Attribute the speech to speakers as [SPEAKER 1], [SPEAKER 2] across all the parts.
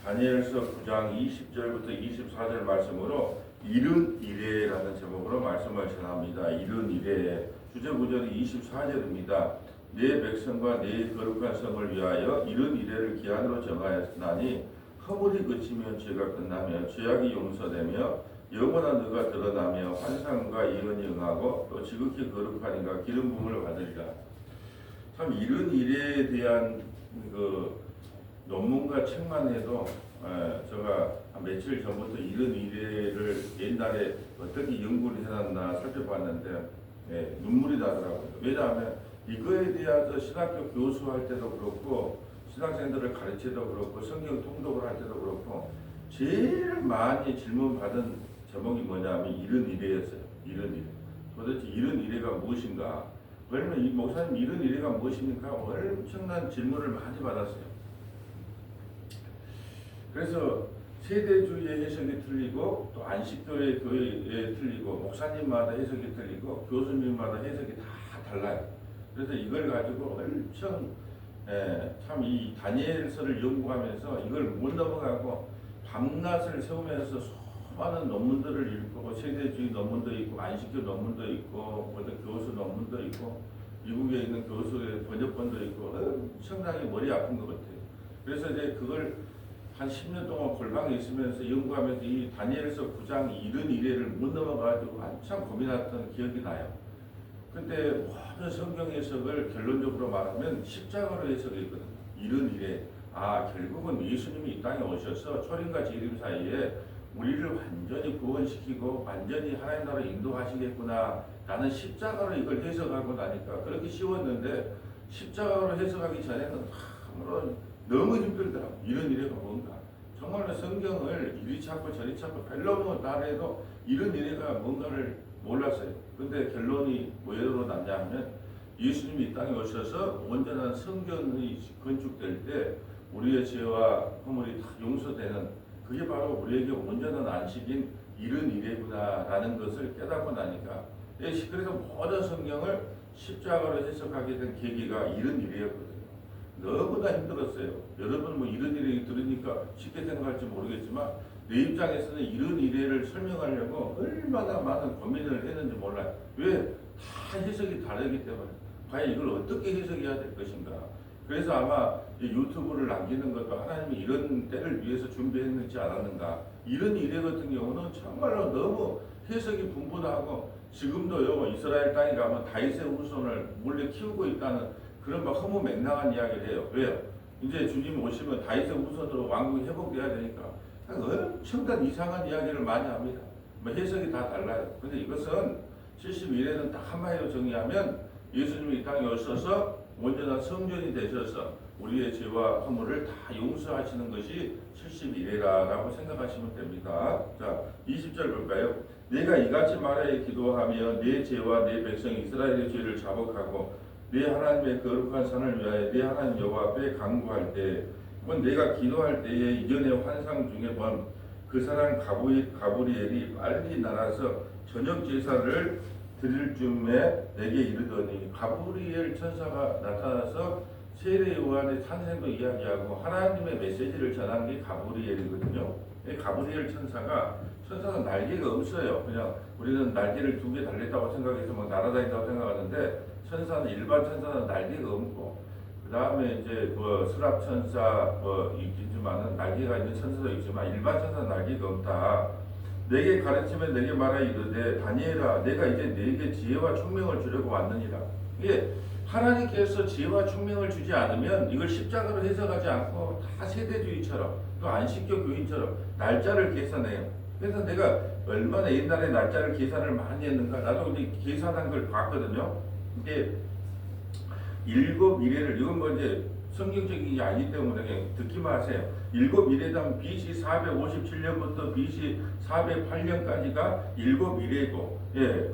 [SPEAKER 1] 다니엘서 9장 20절부터 24절 말씀으로 이른 이레라는 제목으로 말씀을 전합니다. 이른 이레 주제 구절이 24절입니다. 내 백성과 내 거룩한 성을 위하여 이른 이레를 기한으로 정하였으나니 허물이 그치면 죄가 끝나며 죄악이 용서되며 영원한 의가 드러나며 환상과 예언이 응하고 또 지극히 거룩하니가 기름 부음을 받으리라. 참 이른 이레에 대한 그 논문과 책만 해도 제가 한 며칠 전부터 이런 이래를 옛날에 어떻게 연구를 해놨나 살펴봤는데 눈물이 나더라고요. 왜냐하면 이거에 대해서 신학교 교수할 때도 그렇고 신학생들을 가르치도 그렇고 성경 통독을 할 때도 그렇고 제일 많이 질문받은 제목이 뭐냐면 이런 이래였어요. 이런 이래. 도대체 이런 이래가 무엇인가? 그러면 이 목사님 이런 이래가 무엇입니까? 엄청난 질문을 많이 받았어요. 그래서 세대주의의 해석이 틀리고 또 안식교의 교회에 틀리고 목사님마다 해석이 틀리고 교수님마다 해석이 다 달라요. 그래서 이걸 가지고 엄청 참 이 다니엘서를 연구하면서 이걸 못 넘어가고 밤낮을 세우면서 수많은 논문들을 읽고 세대주의 논문도 있고 안식교 논문도 있고 어떤 교수 논문도 있고 미국에 있는 교수의 번역본도 있고 엄청나게 머리 아픈 것 같아요. 그래서 이제 그걸 한 10년 동안 골방에 있으면서 연구하면서 이 다니엘서 9장 이른 이래를 못 넘어가지고 한참 고민했던 기억이 나요. 근데 모든 성경 해석을 결론적으로 말하면 십자가로 해석했거든요. 이른 이래. 결국은 예수님이 이 땅에 오셔서 초림과 재림 사이에 우리를 완전히 구원시키고 완전히 하나님 나라로 인도하시겠구나 라는 십자가로 이걸 해석하고 나니까 그렇게 쉬웠는데 십자가로 해석하기 전에는 아무런 너무 힘들더라고. 이런 이래가 뭔가. 정말로 성경을 이리 찾고 저리 찾고 별로 다 해도 이런 이래가 뭔가를 몰랐어요. 근데 결론이 뭐로 났냐면 예수님이 이 땅에 오셔서 온전한 성전이 건축될 때 우리의 죄와 허물이 다 용서되는 그게 바로 우리에게 온전한 안식인 이런 이래구나라는 것을 깨닫고 나니까 그래서 모든 성경을 십자가로 해석하게 된 계기가 이런 이래였거든요. 너무나 힘들었어요. 여러분 뭐 이런 일이 들으니까 쉽게 생각할지 모르겠지만 내 입장에서는 이런 이래를 설명하려고 얼마나 많은 고민을 했는지 몰라요. 왜? 다 해석이 다르기 때문에 과연 이걸 어떻게 해석해야 될 것인가. 그래서 아마 유튜브를 남기는 것도 하나님이 이런 때를 위해서 준비했는지 않았는가. 이런 이래 같은 경우는 정말로 너무 해석이 분분하고 지금도요 이스라엘 땅에 가면 다윗의 후손을 몰래 키우고 있다는 그런 막 허무맹랑한 이야기를 해요. 왜요? 이제 주님 오시면 다윗의 후손으로 왕국이 회복돼야 되니까 엄청난 이상한 이야기를 많이 합니다. 뭐 해석이 다 달라요. 근데 이것은 71회는 딱 한마디로 정의하면 예수님이 이 땅에 오셔서 온전한 성전이 되셔서 우리의 죄와 허물을 다 용서하시는 것이 71회라고 생각하시면 됩니다. 자, 20절 볼까요? 내가 이같이 말하여 기도하며 내 죄와 내 백성 이스라엘의 죄를 자복하고 내 하나님의 거룩한 산을 위하여 내 하나님 여호와 앞에 간구할 때, 그건 내가 기도할 때에 이전의 환상 중에 본 그 사람 가브리엘이 빨리 날아서 저녁 제사를 드릴 쯤에 내게 이르더니 가브리엘 천사가 나타나서 세례 요한의 탄생도 이야기하고 하나님의 메시지를 전한 게 가브리엘이거든요. 가브리엘 천사는 날개가 없어요. 그냥 우리는 날개를 2개 달렸다고 생각해서 막 날아다닌다고 생각하는데 일반 천사는 날개가 없고 그 다음에 이제 뭐 수랍 천사 있지만은 날개가 있는 천사도 있지만 일반 천사는 날개가 없다. 내게 가르치면 내게 말하 이르되 다니엘아 내가 이제 네게 지혜와 총명을 주려고 왔느니라. 이게 하나님께서 지혜와 총명을 주지 않으면 이걸 십자가로 해석하지 않고 다 세대주의처럼 또 안식교 교인처럼 날짜를 계산해요. 그래서 내가 얼마나 옛날에 날짜를 계산을 많이 했는가 나도 이제 계산한 걸 봤거든요. 이게 7 이래를 이건 뭐 이제 성경적인 게 아니기 때문에 그냥 듣기만 하세요. 7 이래당 BC 457년부터 BC 408년까지가 7 이래고,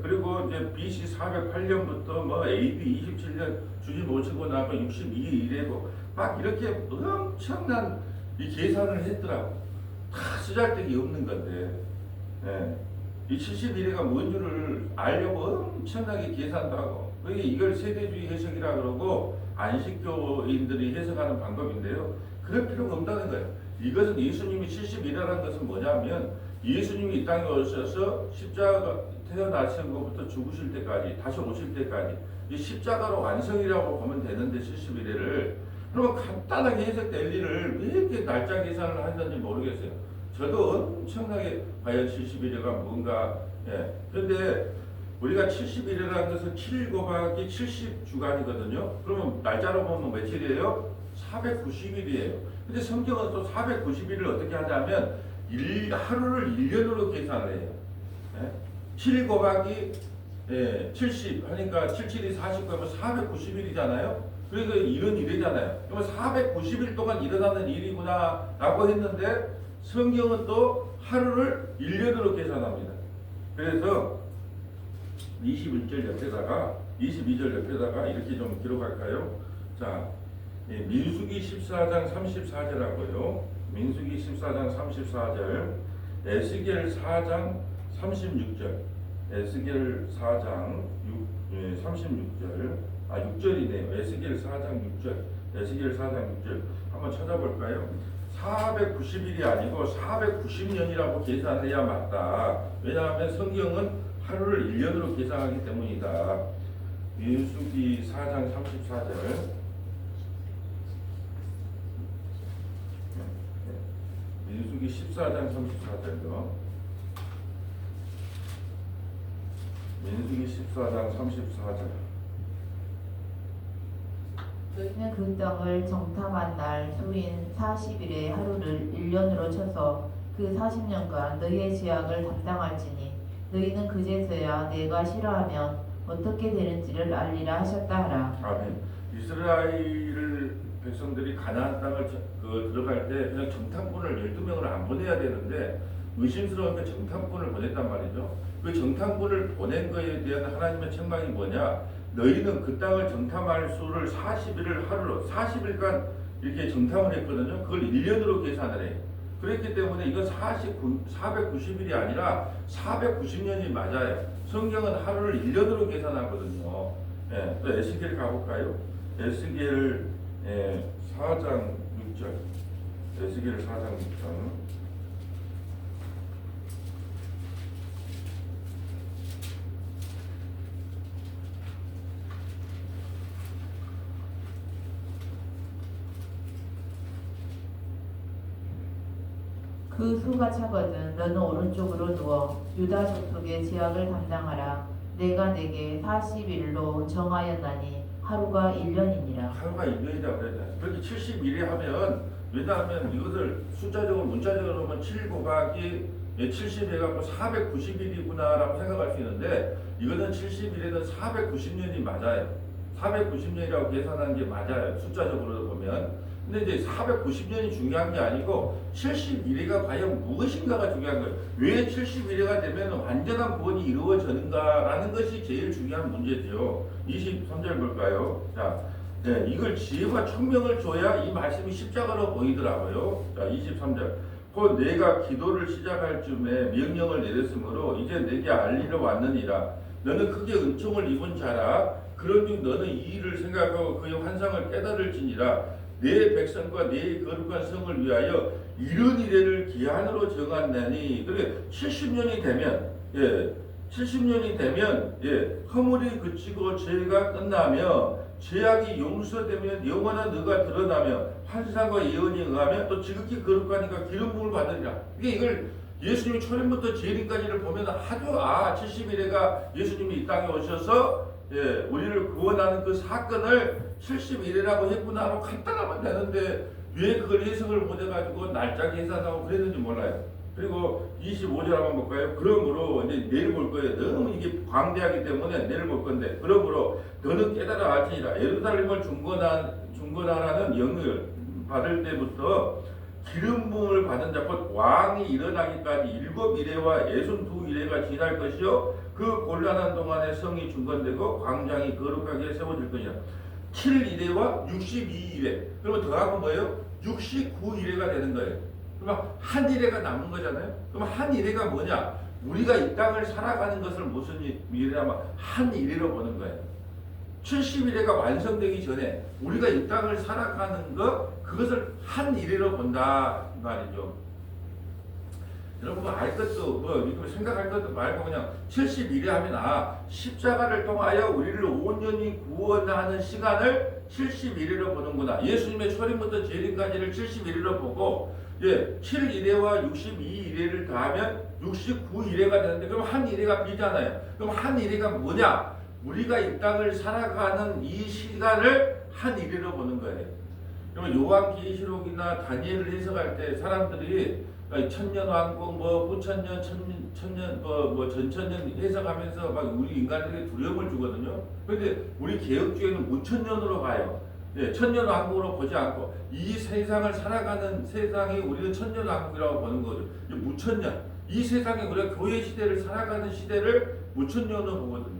[SPEAKER 1] 그리고 이제 BC 408년부터 뭐 AD 27년 주님 오시고 나서 62 이래고 막 이렇게 엄청난 이 계산을 했더라고. 다 쓰잘데기 없는 건데, 이 71회가 뭔 줄을 알려고 엄청나게 계산도 하고, 이걸 세대주의 해석이라 그러고 안식교인들이 해석하는 방법인데요. 그럴 필요가 없다는 거예요. 이것은 예수님이 70일이라는 것은 뭐냐면 예수님이 이 땅에 오셔서 십자가 태어나신 것부터 죽으실 때까지 다시 오실 때까지 이 십자가로 완성이라고 보면 되는데 70일을 그러면 간단하게 해석될 일을 왜 이렇게 날짜 계산을 하는지 모르겠어요. 저도 엄청나게 과연 70일이가 뭔가 그런데 우리가 70일이라는 것은 7 곱하기 70주간이거든요. 그러면 날짜로 보면 며칠이에요? 490일이에요. 근데 성경은 또 490일을 어떻게 하냐면 하루를 1년으로 계산을 해요. 7 곱하기 70 하니까 77이 49하면 490일이잖아요. 그래서 일은 일이잖아요. 그러면 490일 동안 일어나는 일이구나 라고 했는데 성경은 또 하루를 1년으로 계산합니다. 그래서 21절 옆에다가 22절 옆에다가 이렇게 좀 기록할까요? 자, 민수기 14장 34절하고요. 민수기 14장 34절, 에스겔 4장 36절, 에스겔 4장 36절, 6절이네요. 에스겔 4장 6절, 에스겔 4장 6절 한번 찾아볼까요? 490일이 아니고 490년이라고 계산해야 맞다. 왜냐하면 성경은 하루를 1년으로 계산하기 때문이다. 민수기 4장 34절, 민수기 14장 34절도 민수기 14장 34절
[SPEAKER 2] 너희는 그 땅을 정탐한 날 수인 40일의 하루를 1년으로 쳐서 그 40년간 너희의 죄악을 담당할지니 너희는 그제서야 내가 싫어하면 어떻게 되는지를 알리라 하셨다 하라.
[SPEAKER 1] 아멘. 이스라엘 백성들이 가나안 땅을 들어갈 때 그냥 정탐꾼을 12명을 안 보내야 되는데 의심스러우니까 정탐꾼을 보냈단 말이죠. 그 정탐꾼을 보낸 거에 대한 하나님의 책망이 뭐냐? 너희는 그 땅을 정탐할 수를 40일을 하루로 40일간 이렇게 정탐을 했거든요. 그걸 1년으로 계산을 해요. 그렇기 때문에 이건 490일이 아니라 490년이 맞아요. 성경은 하루를 1년으로 계산하거든요. 또 에스겔 가볼까요? 에스겔 4장 6절, 에스겔 4장 6절.
[SPEAKER 2] 그 수가 차거든 너는 오른쪽으로 누워 유다 족속의 죄악을 담당하라. 내가 내게 40일로 정하였나니 하루가 1년이니라.
[SPEAKER 1] 하루가 1년이라고 그랬잖아요. 그렇게 70일에 하면 왜냐하면 이것을 숫자적으로 문자적으로 하면 7 곱하기 70 해갖고 490일이구나라고 생각할 수 있는데 이거는 70일에는 490년이 맞아요. 490년이라고 계산하는 게 맞아요. 숫자적으로 보면. 근데 이제 490년이 중요한 게 아니고 71회가 과연 무엇인가가 중요한 거예요. 왜 71회가 되면 완전한 구원이 이루어지는가라는 것이 제일 중요한 문제죠. 23절 볼까요? 자, 이걸 지혜와 총명을 줘야 이 말씀이 십자가로 보이더라고요. 자, 23절. 곧 내가 기도를 시작할 쯤에 명령을 내렸으므로 이제 내게 알리러 왔느니라. 너는 크게 은총을 입은 자라. 그런즉 너는 이 일을 생각하고 그의 환상을 깨달을지니라. 내 백성과 내 거룩한 성을 위하여 이런 이래를 기한으로 정한다니. 그래 70년이 되면 70년이 되면 허물이 그치고 죄가 끝나며 죄악이 용서되면 영원한 너가 드러나며 환상과 예언이 응하면 또 지극히 거룩하니까 기름 부음을 받으리라. 이걸 예수님이 초림부터 재림까지를 보면 아주 70일에가 예수님이 이 땅에 오셔서 우리를 구원하는 그 사건을 70일이라고 했구나라고 간단하면 되는데 왜 그걸 해석을 못해가지고 날짜 계산하고 그랬는지 몰라요. 그리고 25절 한번 볼까요? 그러므로 이제 내일 볼 거예요. 너무 이게 광대하기 때문에 내일 볼 건데 그러므로 너는 깨달아 알지니라. 예루살렘을 중건하라는 영을 받을 때부터 기름 부음을 받은 자 곧 왕이 일어나기까지 7이레와 62이레가 지날 것이요 그 곤란한 동안에 성이 중건되고 광장이 거룩하게 세워질 것이야. 7이레와 62이레. 그러면 더하면 뭐예요? 69이레가 되는 거예요. 그러면 한 이레가 남은 거잖아요. 그러면 한 이레가 뭐냐? 우리가 이 땅을 살아가는 것을 무슨 이레냐면 한 이레로 보는 거예요. 70일에가 완성되기 전에 우리가 이 땅을 살아가는 것 그것을 한 이래로 본다. 이 말이죠. 여러분 알 것도 이거 생각할 것도 말고 그냥 71회 하면 십자가를 통하여 우리를 온전히 구원하는 시간을 71회로 보는구나. 예수님의 초림부터 재림까지를 71회로 보고 7일회와 62일회를 더하면 69일회가 되는데 그럼 한 일회가 비잖아요. 그럼 한 일회가 뭐냐? 우리가 이 땅을 살아가는 이 시간을 한 일회로 보는 거예요. 그러면 요한계시록이나 다니엘을 해석할 때 사람들이 천년왕국 후천년 천년 전천년 해석하면서 막 우리 인간들에게 두려움을 주거든요. 그런데 우리 개혁주의는 무천년으로 가요. 천년왕국으로 보지 않고 이 세상을 살아가는 세상이 우리는 천년왕국이라고 보는 거죠. 무천년 이 세상에 우리가 교회 시대를 살아가는 시대를 무천년으로 보거든요.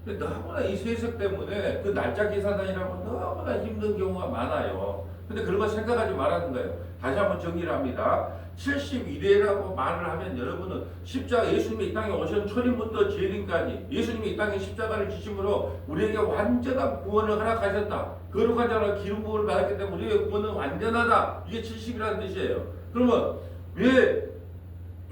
[SPEAKER 1] 근데 너무나 이 세석 때문에 그 날짜 계산하느라고 너무나 힘든 경우가 많아요. 근데 그런 거 생각하지 말라는 거예요. 다시 한번 정리를 합니다. 71회라고 말을 하면 여러분은 십자가 예수님이 이 땅에 오신 초림부터 재림까지 예수님이 이 땅에 십자가를 지심으로 우리에게 완전한 구원을 허락하셨다. 거룩한 자로 기름 부음을 받았기 때문에 우리의 구원은 완전하다. 이게 70이라는 뜻이에요. 그러면 왜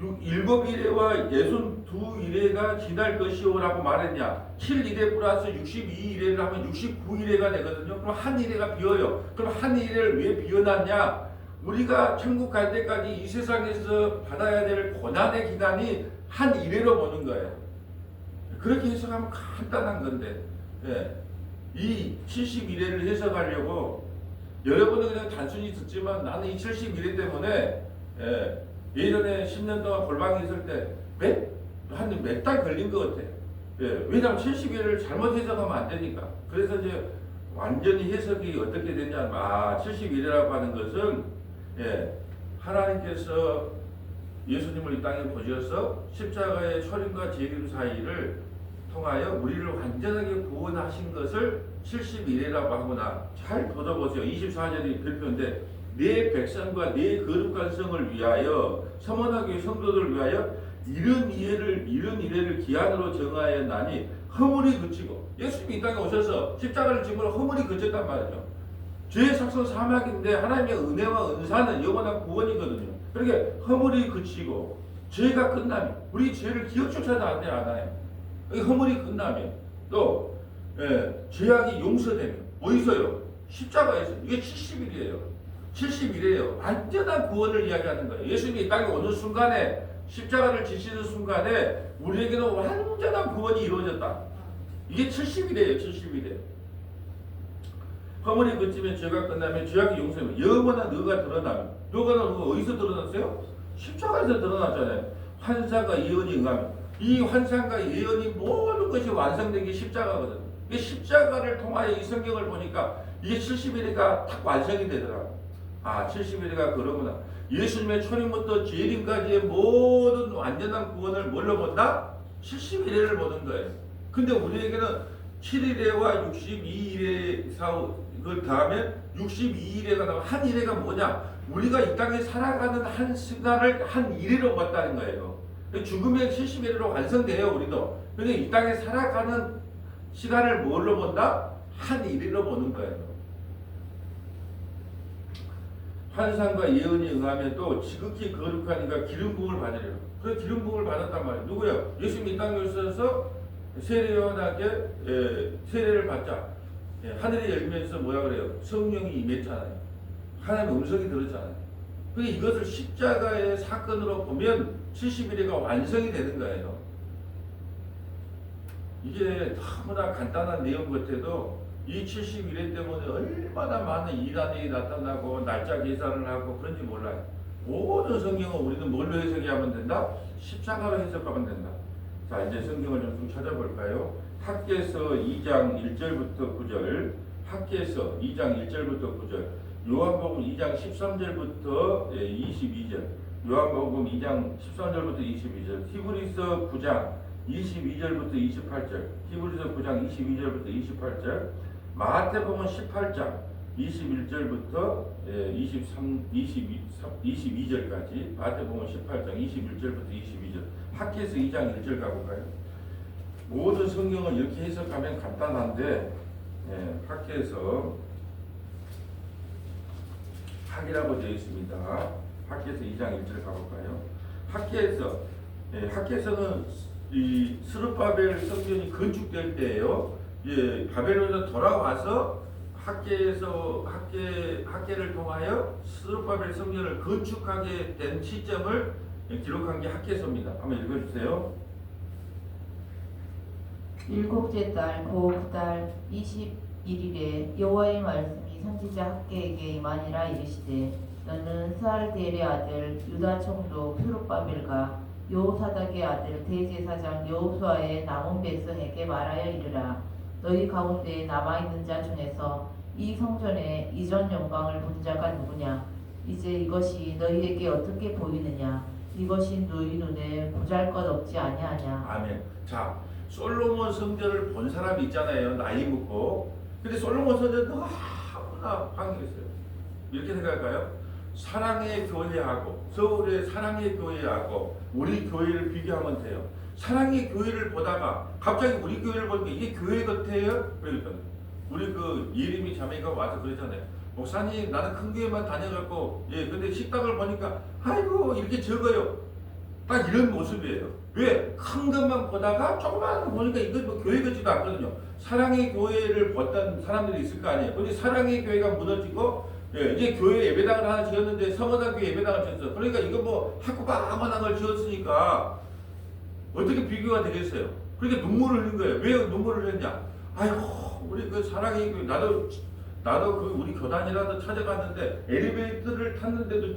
[SPEAKER 1] 7일회와 62일회가 지날 것이오라고 말했냐? 7일회 플러스 62일회를 하면 69일회가 되거든요. 그럼 한 일회가 비어요. 그럼 한 일회를 왜 비워놨냐? 우리가 천국 갈 때까지 이 세상에서 받아야 될 고난의 기간이 한 일회로 보는 거예요. 그렇게 해석하면 간단한 건데 이 71회를 해석하려고 여러분은 그냥 단순히 듣지만 나는 이 71회 때문에 예전에 10년 동안 골방에 있을 때 한 몇 달 걸린 것 같아. 왜냐하면 70일을 잘못 해석하면 안 되니까. 그래서 이제 완전히 해석이 어떻게 되냐면 70일이라고 하는 것은 하나님께서 예수님을 이 땅에 보셔서 십자가의 초림과 재림 사이를 통하여 우리를 완전하게 구원하신 것을 71회라고 하구나. 잘 보셔보세요. 24절이 별표인데 내 백성과 내 거룩한 성을 위하여 서머나교회 성도들을 위하여 이런 이래를 기한으로 정하였나니 허물이 그치고 예수님이 이 땅에 오셔서 십자가를 지므로 허물이 그쳤단 말이죠. 죄의 삭선 사막인데 하나님의 은혜와 은사는 영원한 구원이거든요. 그렇게 허물이 그치고 죄가 끝나면 우리 죄를 기억조차도 안 해요. 허물이 끝나면 또 죄악이 용서되면 어디서요? 십자가에서. 이게 70일이에요. 70일이에요. 완전한 구원을 이야기하는 거예요. 예수님이 이 땅에 오는 순간에 십자가를 지시는 순간에 우리에게는 완전한 구원이 이루어졌다. 이게 70일이에요. 70일이에요. 허물이 그치면 죄가 끝나면 죄악이 용서되면 영원한 의가 드러나면 영원한 의가 어디서 드러났어요? 십자가에서 드러났잖아요. 환상과 예언이 응하면 이 환상과 예언이 모든 것이 완성된 게 십자가거든요. 이 십자가를 통하여 이 성경을 보니까 이게 70일이가 딱 완성이 되더라고요. 70일이가 그러구나. 예수님의 초림부터 재림까지의 모든 완전한 구원을 뭘로 본다? 71회를 보는 거예요. 근데 우리에게는 7일회와 62일회 그걸 더하면 62일회가 나와. 한 일회가 뭐냐? 우리가 이 땅에 살아가는 한 순간을 한 일회로 봤다는 거예요. 죽음의 70일회로 완성돼요, 우리도. 근데 이 땅에 살아가는 시간을 뭘로 본다? 한 일회로 보는 거예요. 환상과 예언이 응하면 또 지극히 거룩하니까 기름 부음을 받으래요. 그 기름 부음을 받았단 말이에요. 누구요? 예수님이 이 땅에 오셔서 세례요한에게 세례를 받자. 하늘이 열면서 뭐라 그래요? 성령이 임했잖아요. 하나님의 음성이 들었잖아요. 그래서 이것을 십자가의 사건으로 보면 70일회가 완성이 되는 거예요. 이게 너무나 간단한 내용 같아도 이 71회 때문에 얼마나 많은 이단이 나타나고 날짜 계산을 하고 그런지 몰라요. 모든 성경은 우리는 뭘로 해석하면 된다? 십자가로 해석하면 된다. 자, 이제 성경을 좀 찾아볼까요? 학개서 2장 1절부터 9절, 학개서 2장 1절부터 9절, 요한복음 2장 13절부터 22절, 요한복음 2장 13절부터 22절, 히브리서 9장 22절부터 28절, 히브리서 9장 22절부터 28절, 마태복음 18장 21절부터 22절까지, 마태복음 18장 21절부터 22절, 학개서 2장 1절 가볼까요? 모든 성경을 이렇게 해석하면 간단한데 학개서 학이라고 되어 있습니다. 학기에서 2장 1절 가볼까요? 학기에서는 이 스룹바벨 성전이 건축될 때예요. 예, 바벨론에서 돌아와서 학계를 통하여 스룹바벨 성전을 건축하게 된 시점을 기록한 게 학계서입니다. 한번 읽어주세요.
[SPEAKER 2] 일곱째 달 그 달 21일에 여호와의 말씀이 선지자 학계에게 임하니라 이르시되 너는 스알디엘의 아들 유다 총독 스룹바벨과 여호사닥의 아들 대제사장 여호수아의 남은 백성에게 말하여 이르라. 너희 가운데 남아있는 자 중에서 이 성전의 이전 영광을 본 자가 누구냐? 이제 이것이 너희에게 어떻게 보이느냐? 이것이 너희 눈에 보잘것없지 아니하냐?
[SPEAKER 1] 아멘. 자, 솔로몬 성전을 본 사람이 있잖아요. 나이 먹고. 근데 솔로몬 성전 너무나 황홀했어요. 이렇게 생각할까요? 사랑의 교회하고 서울의 사랑의 교회하고 우리 교회를 비교하면 돼요. 사랑의 교회를 보다가 갑자기 우리 교회를 보니까 이게 교회 같아요? 그러니까 우리 그 예림이 자매가 와서 그러잖아요. 목사님 나는 큰 교회만 다녀갖고 근데 식당을 보니까 아이고 이렇게 적어요. 딱 이런 모습이에요. 왜? 큰 것만 보다가 조그만 거 보니까 이건 뭐 교회 같지도 않거든요. 사랑의 교회를 봤던 사람들이 있을 거 아니에요. 근데 사랑의 교회가 무너지고 이제 교회 예배당을 하나 지었는데 성원학교 예배당을 지었어. 그러니까 이거 뭐 학구방만한 걸 지었으니까 어떻게 비교가 되겠어요? 그러니까 눈물을 흘린 거예요. 왜 눈물을 흘렸냐? 아이고 우리 그 사랑의 교회 나도 그 우리 교단이라도 찾아갔는데 엘리베이터를 탔는데도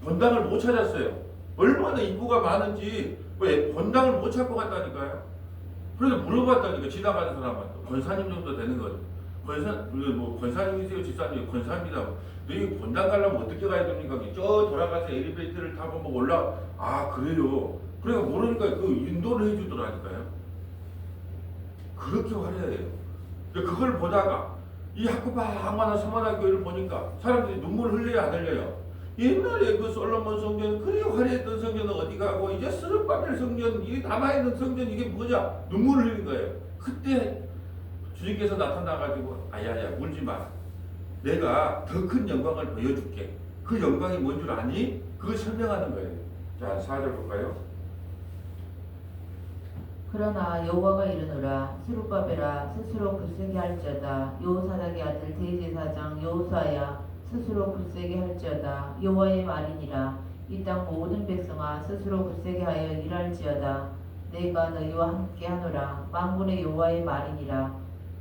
[SPEAKER 1] 본당을 못 찾았어요. 얼마나 인구가 많은지 왜 본당을 못 찾고 갔다니까요. 그래서 물어봤다니까 지나가는 사람한테 권사님 정도 되는 거죠. 권사님이세요, 집사님? 권사입니다. 너희 본당 가려면 어떻게 가야 됩니까? 저 돌아가서 엘리베이터를 타고 뭐 그래요. 그러니까 모르니까 그 인도를 해주더라니까요. 그렇게 화려해요. 그걸 보다가 이 학구방만한 서만학교를 보니까 사람들이 눈물을 흘려야 안 흘려요? 옛날에 그 솔로몬 성전 그리 화려했던 성전은 어디 가고 이제 스룹바벨 성전 이 남아있는 성전 이게 뭐냐? 눈물을 흘린 거예요. 그때 주님께서 나타나가지고 아야야 울지 마. 내가 더 큰 영광을 보여줄게. 그 영광이 뭔 줄 아니? 그걸 설명하는 거예요. 자 4절 볼까요?
[SPEAKER 2] 그러나 여호와가 이르노라. 스룹바벨아 스스로 굳세게 할지어다. 여호사닥의 아들 대제사장 여호수아야 스스로 굳세게 할지어다. 여호와의 말이니라. 이 땅 모든 백성아 스스로 굳세게 하여 일할지어다. 내가 너희와 함께 하노라. 만군의 여호와의 말이니라.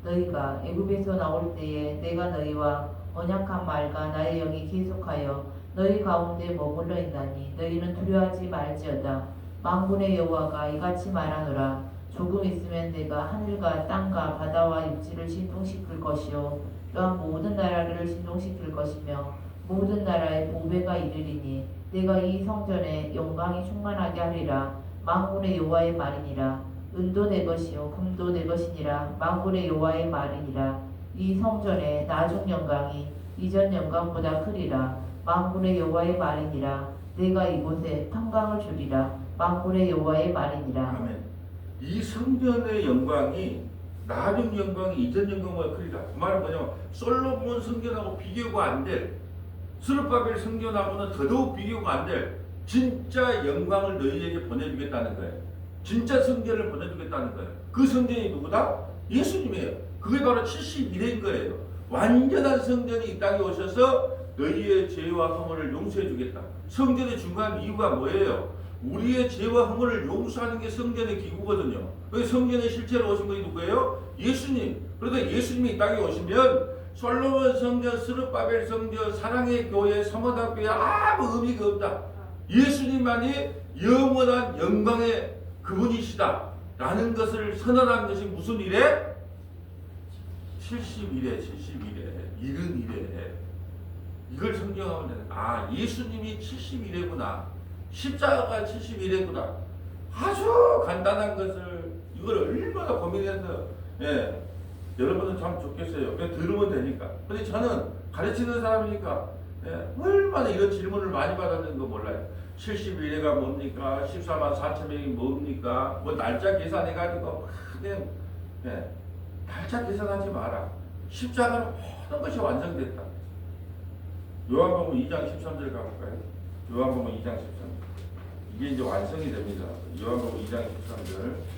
[SPEAKER 2] 너희가 애굽에서 나올 때에 내가 너희와 언약한 말과 나의 영이 계속하여 너희 가운데 머물러 있나니 너희는 두려워하지 말지어다. 만군의 여호와가 이같이 말하노라. 조금 있으면 내가 하늘과 땅과 바다와 육지를 진동시킬 것이요 또한 모든 나라를 진동시킬 것이며 모든 나라의 보배가 이르리니 내가 이 성전에 영광이 충만하게 하리라. 만군의 여호와의 말이니라. 은도 내 것이요 금도 내 것이니라. 만군의 여호와의 말이니라. 이 성전의 나중 영광이 이전 영광보다 크리라. 만군의 여호와의 말이니라. 내가 이곳에 평강을 주리라. 만군의 여호와의 말이니라.
[SPEAKER 1] 아멘. 이 성전의 영광이 나중 영광이 이전 영광보다 크리라. 그 말은 뭐냐면 솔로몬 성전하고 비교가 안 될 스룹바벨 성전하고는 더더욱 비교가 안 될 진짜 영광을 너희에게 보내주겠다는 거예요. 진짜 성전을 보내주겠다는 거예요. 그 성전이 누구다? 예수님이에요. 그게 바로 71회인 거예요. 완전한 성전이 이 땅에 오셔서 너희의 죄와 허물을 용서해 주겠다. 성전의 중요한 이유가 뭐예요? 우리의 죄와 허물을 용서하는 게 성전의 기구거든요. 그 성전의 실체로 오신 분이 누구예요? 예수님. 그러다 예수님이 이 땅에 오시면 솔로몬 성전, 스룹바벨 성전, 사랑의 교회, 성원학교에 아무 의미가 없다. 예수님만이 영원한 영광의 그분이시다 라는 것을 선언한 것이 무슨 일에? 71회 이른 일에 이걸 성경하면 되는 예수님이 71회구나 십자가가 71회구나 아주 간단한 것을 이걸 얼마나 고민해서 여러분은 참 좋겠어요. 그냥 들으면 되니까. 근데 저는 가르치는 사람이니까 얼마나 이런 질문을 많이 받았는 거 몰라요. 71회가 뭡니까? 14만 4천 명이 뭡니까? 뭐 날짜 계산해가지고 그냥 날짜 계산하지 마라. 십자가는 모든 것이 완성됐다. 요한복음 2장 13절 가볼까요? 요한복음 2장 13절. 이게 이제 완성이 됩니다. 요한복음 2장 13절.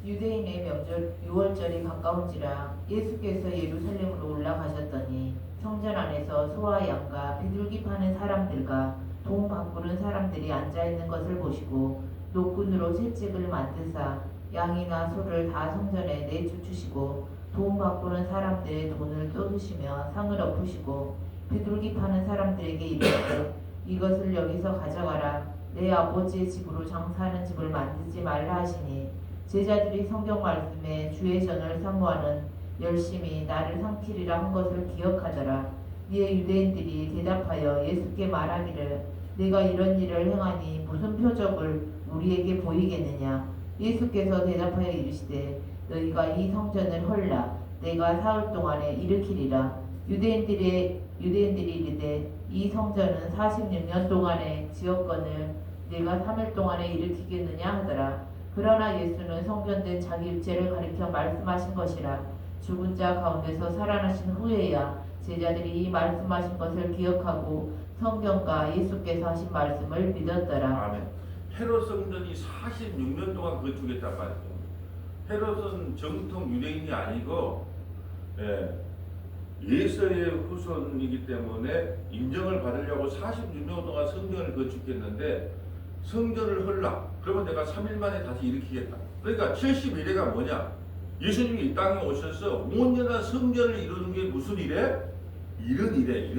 [SPEAKER 2] 유대인의 명절 유월절이 가까운지라 예수께서 예루살렘으로 올라가셨더니 성전 안에서 소와 양과 비둘기 파는 사람들과 돈 바꾸는 사람들이 앉아있는 것을 보시고 노끈으로 채찍을 만드사 양이나 소를 다 성전에 내쫓으시고 돈 바꾸는 사람들의 돈을 쏟으시며 상을 엎으시고 비둘기 파는 사람들에게 이르시되 이것을 여기서 가져가라. 내 아버지의 집으로 장사하는 집을 만들지 말라 하시니 제자들이 성경 말씀에 주의 전을 사모하는 열심히 나를 삼키리라 한 것을 기억하더라. 이에 유대인들이 대답하여 예수께 말하기를 내가 이런 일을 행하니 무슨 표적을 우리에게 보이겠느냐. 예수께서 대답하여 이르시되 너희가 이 성전을 헐라 내가 사흘 동안에 일으키리라. 유대인들이 이르되 이 성전은 46년 동안에 지었거늘 내가 3일 동안에 일으키겠느냐 하더라. 그러나 예수는 성전된 자기 육체를 가리켜 말씀하신 것이라. 죽은 자 가운데서 살아나신 후에야 제자들이 이 말씀하신 것을 기억하고 성경과 예수께서 하신 말씀을 믿었더라.
[SPEAKER 1] 아멘. 헤롯 성전이 46년 동안 건축했단 말이죠. 헤롯은 정통 유대인이 아니고 예서의 후손이기 때문에 인정을 받으려고 46년 동안 성전을 건축했는데 성전을 헐라. 그러면 내가 3일 만에 다시 일으키겠다. 그러니까 70일에가 뭐냐? 예수님이 이 땅에 오셔서 온전한 성전을 이루는 게 무슨 일에? 이런 일에.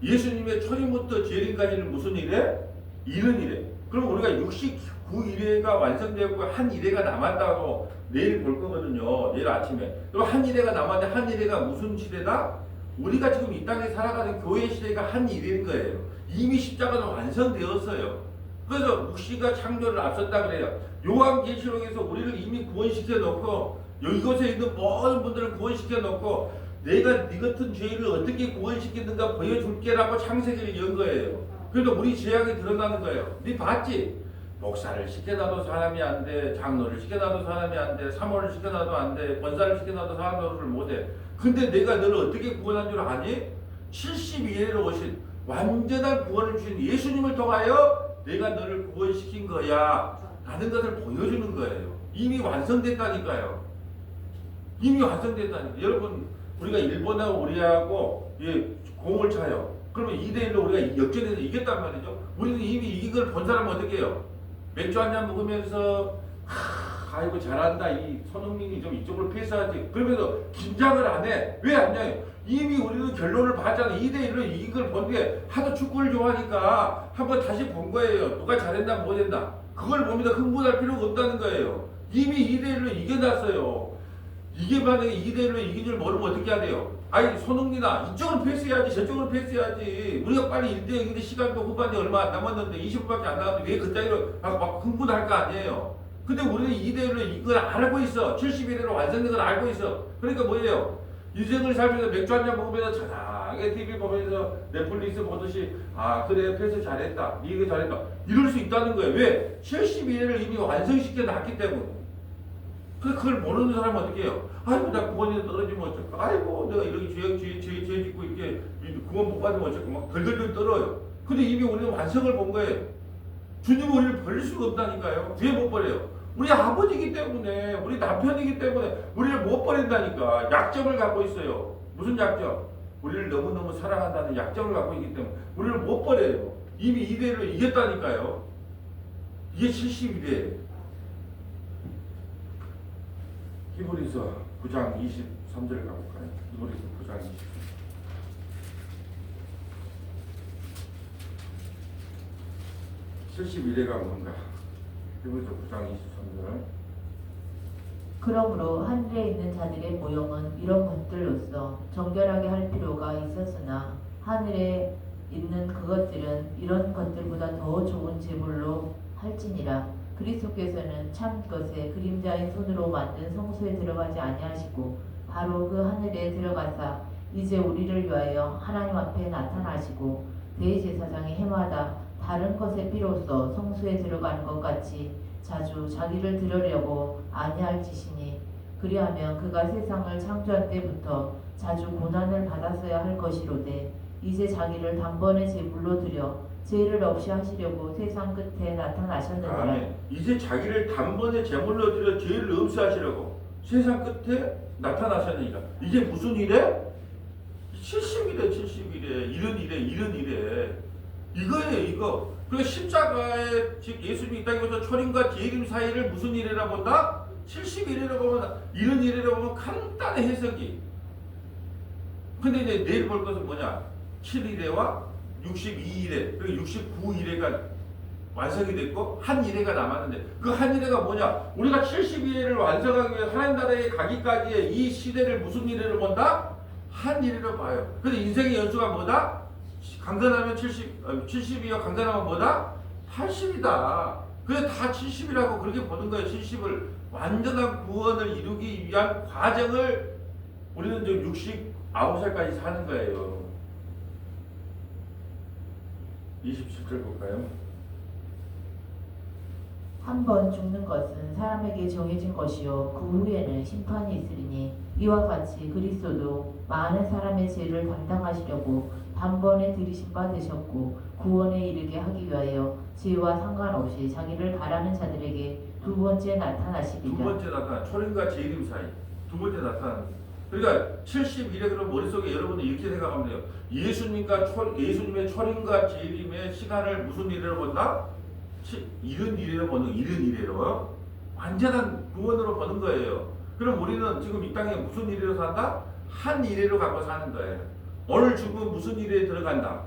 [SPEAKER 1] 예수님의 초림부터 재림까지는 무슨 일에? 이런 일에. 그럼 우리가 69일에가 완성되고 한 일회가 남았다고 내일 볼 거거든요. 내일 아침에. 그럼 한 일회가 남았는데 한 일회가 무슨 시대다? 우리가 지금 이 땅에 살아가는 교회 시대가 한 일회인 거예요. 이미 십자가는 완성되었어요. 그래서 묵시가 창조를 앞섰다 그래요. 요한계시록에서 우리를 이미 구원시켜 놓고 이곳에 있는 모든 분들을 구원시켜 놓고 내가 네 같은 죄인을 어떻게 구원시키는가 보여줄게라고 창세기를 연 거예요. 그래서 우리 죄악이 드러나는 거예요. 네 봤지? 목사를 시켜놔도 사람이 안 돼, 장로를 시켜놔도 사람이 안 돼, 사모를 시켜놔도 안 돼, 권사를 시켜놔도 사람을 못해. 근데 내가 너를 어떻게 구원한 줄 아니? 72회로 오신 완전한 구원을 주신 예수님을 통하여 내가 너를 구원시킨 거야 라는 것을 보여주는 거예요. 이미 완성됐다니까요. 이미 완성됐다니까. 여러분 우리가 일본하고 우리하고 공을 차요. 그러면 2대1로 우리가 역전해서 이겼단 말이죠. 우리는 이미 이긴 걸 본 사람은 어떻게 해요? 맥주 한 잔 먹으면서 아이고 잘한다. 이 손흥민이 좀 이쪽으로 패스하지. 그러면서 긴장을 안 해. 왜 안 해? 이미 우리는 결론을 봤잖아. 2대1로 이긴 걸 본 뒤에 하도 축구를 좋아하니까 한번 다시 본 거예요. 누가 잘했나 못했나. 그걸 보면서 흥분할 필요가 없다는 거예요. 이미 2대1로 이겨놨어요. 이게 만약에 2대1로 이긴 줄 모르면 어떻게 해야 돼요? 아니 손흥민아 이쪽으로 패스해야지 저쪽으로 패스해야지. 우리가 빨리 1대0인데 시간도 후반에 얼마 안 남았는데 20분밖에 안 남았는데 왜 그따위로 막 흥분할 거 아니에요. 근데 우리는 2대1로 이걸 알고 있어. 71회로 완성된 걸 알고 있어. 그러니까 뭐예요? 인생을 살면서 맥주 한잔 먹으면서 자상하게 TV 보면서 넷플릭스 보듯이 아 그래 패스 잘했다 이거 잘했다 이럴 수 있다는 거예요. 왜? 71회를 이미 완성시켜 놨기 때문에. 그걸 모르는 사람은 어떻게 해요? 아이고 나 구원에 떨어지면 어쩔까? 아이고 내가 이렇게 죄 짓고 이렇게 구원 못 받으면 어쩔까? 막 덜덜덜 떨어요. 근데 이미 우리는 완성을 본 거예요. 주님은 우리를 버릴 수가 없다니까요. 왜 못 버려요? 우리 아버지이기 때문에, 우리 남편이기 때문에 우리를 못 버린다니까. 약점을 갖고 있어요. 무슨 약점? 우리를 너무너무 사랑한다는 약점을 갖고 있기 때문에 우리를 못 버려요. 이미 2대를 이겼다니까요. 이게 72대예요. 히브리서 9장 23절을 가볼까요? 히브리서 9장 23절. (72대가) 뭔가? 히브리서 9장 23절.
[SPEAKER 2] 그러므로 하늘에 있는 자들의 모형은 이런 것들로서 정결하게 할 필요가 있었으나 하늘에 있는 그것들은 이런 것들보다 더 좋은 제물로 할지니라. 그리스도께서는 참 것의 그림자인 손으로 만든 성소에 들어가지 아니하시고 바로 그 하늘에 들어가사 이제 우리를 위하여 하나님 앞에 나타나시고 대제사장이 해마다 다른 것의 피로써 성소에 들어가는 것 같이 자주 자기를 드러려고 아니할 짓이니 그리하면 그가 세상을 창조한 때부터 자주 고난을 받았어야 할 것이로되 이제 자기를 단번에 제물로 드려 죄를 없이 하시려고 세상 끝에 나타나셨느니라.
[SPEAKER 1] 아멘. 이제 자기를 단번에 제물로 드려 죄를 없이 하시려고 세상 끝에 나타나셨으니까 이게 무슨 일에? 70일에 70일에 이런 일에 이거예요 이거. 그러니까 십자가에 즉 예수님이 이 땅에 오셔서 초림과 재림 사이를 무슨 일이라 본다? 70일이라고 보면 이런 일이라고 보면 간단한 해석이. 근데 이제 내일 볼 것은 뭐냐? 7일에와 62일에 그리고 69일에가 완성이 됐고 한 일회가 남았는데 그 한 일회가 뭐냐? 우리가 70일을 완성하기 위해 하나님 나라에 가기까지의 이 시대를 무슨 일회로 본다? 한 일회로 봐요. 근데 인생의 연수가 뭐다? 강건하면 70이요. 강건하면 뭐다? 80이다. 그게 다 70이라고 그렇게 보는 거예요. 70을 완전한 구원을 이루기 위한 과정을 우리는 지금 69살까지 사는 거예요. 27절 볼까요?
[SPEAKER 2] 한 번 죽는 것은 사람에게 정해진 것이요 그 후에는 심판이 있으리니 이와 같이 그리스도도 많은 사람의 죄를 담당하시려고 단번에 들이신 바 되셨고 구원에 이르게 하기 위하여 죄와 상관없이 자기를 바라는 자들에게 두 번째 나타나시리라.
[SPEAKER 1] 두 번째 나타난 초림과 재림 사이 두 번째 나타난. 그러니까 70일에 그럼 머릿속에 여러분이 이렇게 생각하면 돼요. 예수님의 초림과 재림의 시간을 무슨 일으로 본다? 이런 일이로 보는 이런 일이로 완전한 구원으로 보는 거예요. 그럼 우리는 지금 이 땅에 무슨 일이로 산다? 한 일회로 갖고 사는 거예요. 오늘 죽으면 무슨 일에 들어간다?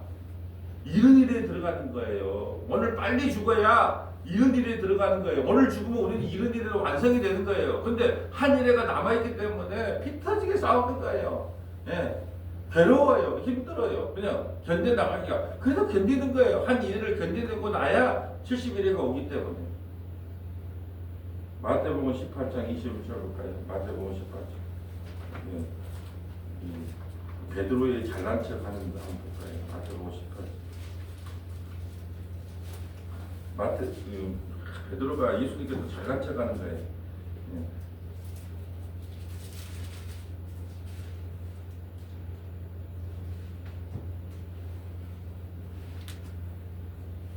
[SPEAKER 1] 이런 일에 들어가는 거예요. 오늘 빨리 죽어야 이런 일에 들어가는 거예요. 오늘 죽으면 우리는 이런 일로 완성이 되는 거예요. 근데 한 일회가 남아있기 때문에 피 터지게 싸우는 거예요. 예. 괴로워요. 힘들어요. 그냥 견뎌나가기가. 그래도 견디는 거예요. 한 일을 견디고 나야 70일에가 오기 때문에. 마태복음 18장 21절 볼까요? 마태복음 18장. 예. 베드로의 잘난 척하는 거 한번 볼까요? 마태복음 18장. 베드로가 예수님께서 잘난 척하는 거예요. 예.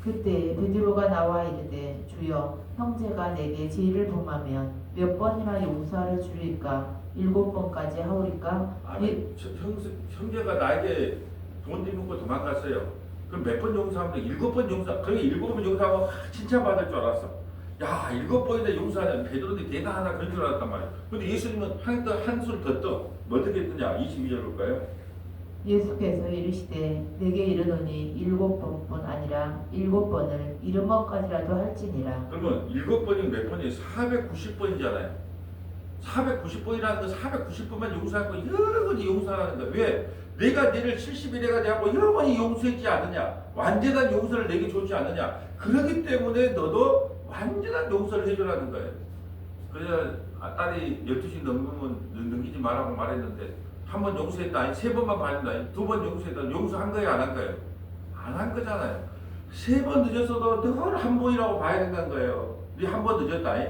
[SPEAKER 2] 그때 베드로가 나와 이르되 주여 형제가 내게 죄를 범하면 몇 번이나 용서하여 주리까 7번까지 하오리까?
[SPEAKER 1] 아니, 형제가 나에게 돈 뒤묻고 도망갔어요. 그럼 몇 번 용서하면 7번 용서. 그러니 7번 용서하고 칭찬받을 줄 알았어. 야 7번이나 용서하냐. 베드로는 대단하다 그런 줄 알았단 말이야. 근데 예수님은 한술 더 떠. 뭐 어떻게 뜨냐. 22절 볼까요?
[SPEAKER 2] 예수께서 이르시되 내게 이르노니 7번뿐 아니라 7번을 70번까지라도 할지니라.
[SPEAKER 1] 그러면 7번이 몇 번이에요? 490번이잖아요. 490번이라는 건 490번만 용서하고 여러 번이 용서하는 거야. 왜? 내가 너를 70일에가 되고 여러 번이 용서했지 않느냐? 완전한 용서를 내게 줬지 않느냐? 그렇기 때문에 너도 완전한 용서를 해주라는 거예요. 그래서 딸이 12시 넘으면 넘기지 말라고 말했는데 한 번 용서했다 아니 3번만 받는다 아니 2번 용서했다 용서한 거예요 안 한 거예요? 안 한 거잖아요. 3번 늦었어도 늘 한 번이라고 봐야 된다는 거예요. 네 한 번 늦었다 아니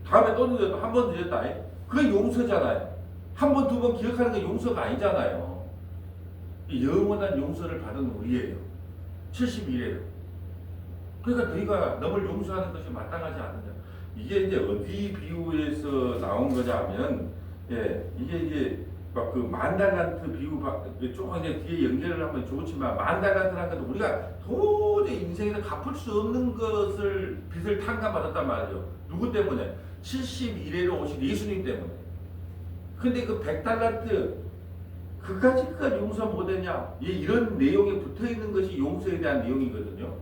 [SPEAKER 1] 다음에 또 늦었다 한 번 늦었다 아니 그게 용서잖아요. 한 번, 2번 기억하는 게 용서가 아니잖아요. 영원한 용서를 받은 우리예요. 70일에요. 그러니까 너희가 남을 용서하는 것이 마땅하지 않느냐. 이게 이제 어디 비유에서 나온 거냐면 이게 막 그 만달란트 비유 조금 이제 뒤에 연결을 하면 좋지만 만달란트라는 건 우리가 도저히 인생에서 갚을 수 없는 것을 빚을 탕감받았단 말이죠. 누구 때문에? 71회로 오신 예수님 때문에. 근데 그 100달란트 그까지 용서 못했냐? 이런 내용에 붙어 있는 것이 용서에 대한 내용이거든요.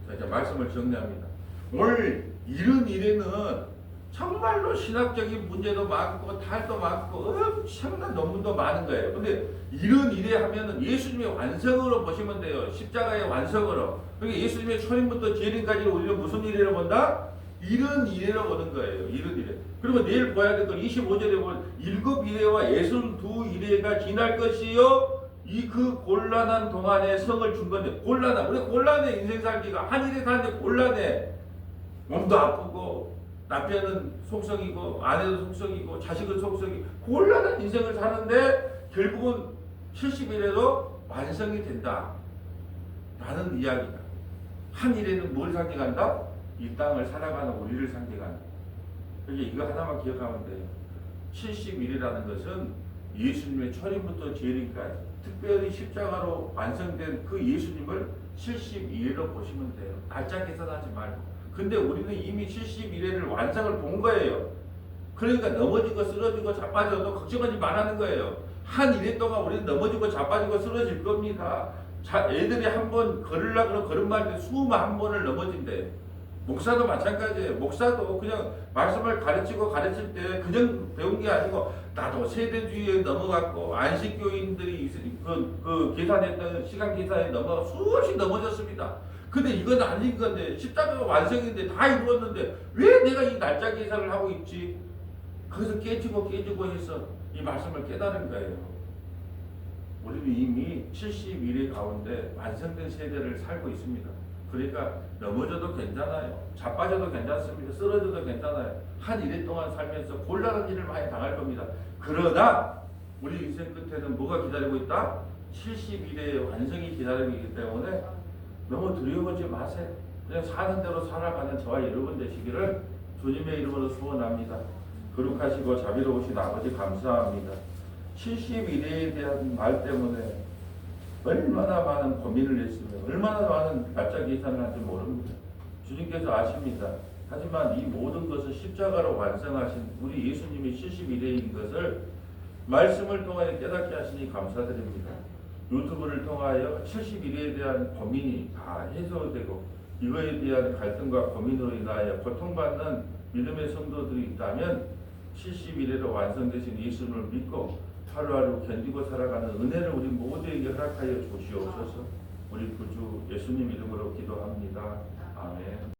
[SPEAKER 1] 자, 이제 말씀을 정리합니다. 오늘 이런 일에는 정말로 신학적인 문제도 많고 탈도 많고 엄청난 논문도 많은 거예요. 근데 이런 일에 하면은 예수님의 완성으로 보시면 돼요. 십자가의 완성으로. 그러니까 예수님의 초림부터 재림까지를 우리는 무슨 일이라고 본다? 이런 일이라고 보는 거예요. 이런 일에. 그러면 내일 봐야 될 건 25절에 보면 7일회와 62일회가 지날 것이요. 이 그 곤란한 동안에 성을 준 건데 곤란한 우리 곤란해 인생 살기가 한 일에 사는데 곤란해. 몸도 아프고 남편은 속성이고 아내도 속성이고 자식은 속성이고 곤란한 인생을 사는데 결국은 70일에도 완성이 된다 라는 이야기다. 한 일에는 뭘 상징한다? 이 땅을 살아가는 우리를 상징한다. 그러니까 이거 하나만 기억하면 돼요. 70일이라는 것은 예수님의 초림부터 재림까지 특별히 십자가로 완성된 그 예수님을 72일로 보시면 돼요. 날짜 계산하지 말고. 근데 우리는 이미 71일을 완성을 본 거예요. 그러니까 넘어지고 쓰러지고 자빠져도 걱정하지 말라는 거예요. 한 일일 동안 우리는 넘어지고 자빠지고 쓰러질 겁니다. 애들이 한 번 걸으려고 그러면 걸음마 때 21번을 넘어진대. 목사도 마찬가지예요. 목사도 그냥 말씀을 가르칠 때 그냥 배운 게 아니고 나도 세대주의에 넘어갔고 안식교인들이 그 계산했던 시간 계산에 넘어가 수없이 넘어졌습니다. 근데 이건 아닌 건데 십자가가 완성인데 다 이루었는데 왜 내가 이 날짜 계산을 하고 있지? 거기서 깨지고 해서 이 말씀을 깨달은 거예요. 우리는 이미 71일 가운데 완성된 세대를 살고 있습니다. 그러니까 넘어져도 괜찮아요. 자빠져도 괜찮습니다. 쓰러져도 괜찮아요. 한 일일 동안 살면서 곤란한 일을 많이 당할 겁니다. 그러나 우리 인생 끝에는 뭐가 기다리고 있다? 70일의 완성이 기다리고 있기 때문에 너무 두려워하지 마세요. 그냥 사는 대로 살아가는 저와 여러분 되시기를 주님의 이름으로 소원합니다. 거룩하시고 자비로우신 아버지 감사합니다. 70일에 대한 말 때문에 얼마나 많은 고민을 했으며 얼마나 많은 날짜 계산을 한지 모릅니다. 주님께서 아십니다. 하지만 이 모든 것을 십자가로 완성하신 우리 예수님이 71회인 것을 말씀을 통하여 깨닫게 하시니 감사드립니다. 유튜브를 통하여 71회에 대한 고민이 다 해소되고 이거에 대한 갈등과 고민으로 인하여 고통받는 믿음의 성도들이 있다면 71회로 완성되신 예수님을 믿고 하루하루 견디고 살아가는 은혜를 우리 모두에게 허락하여 주시옵소서. 우리 구주 예수님 이름으로 기도합니다. 아멘.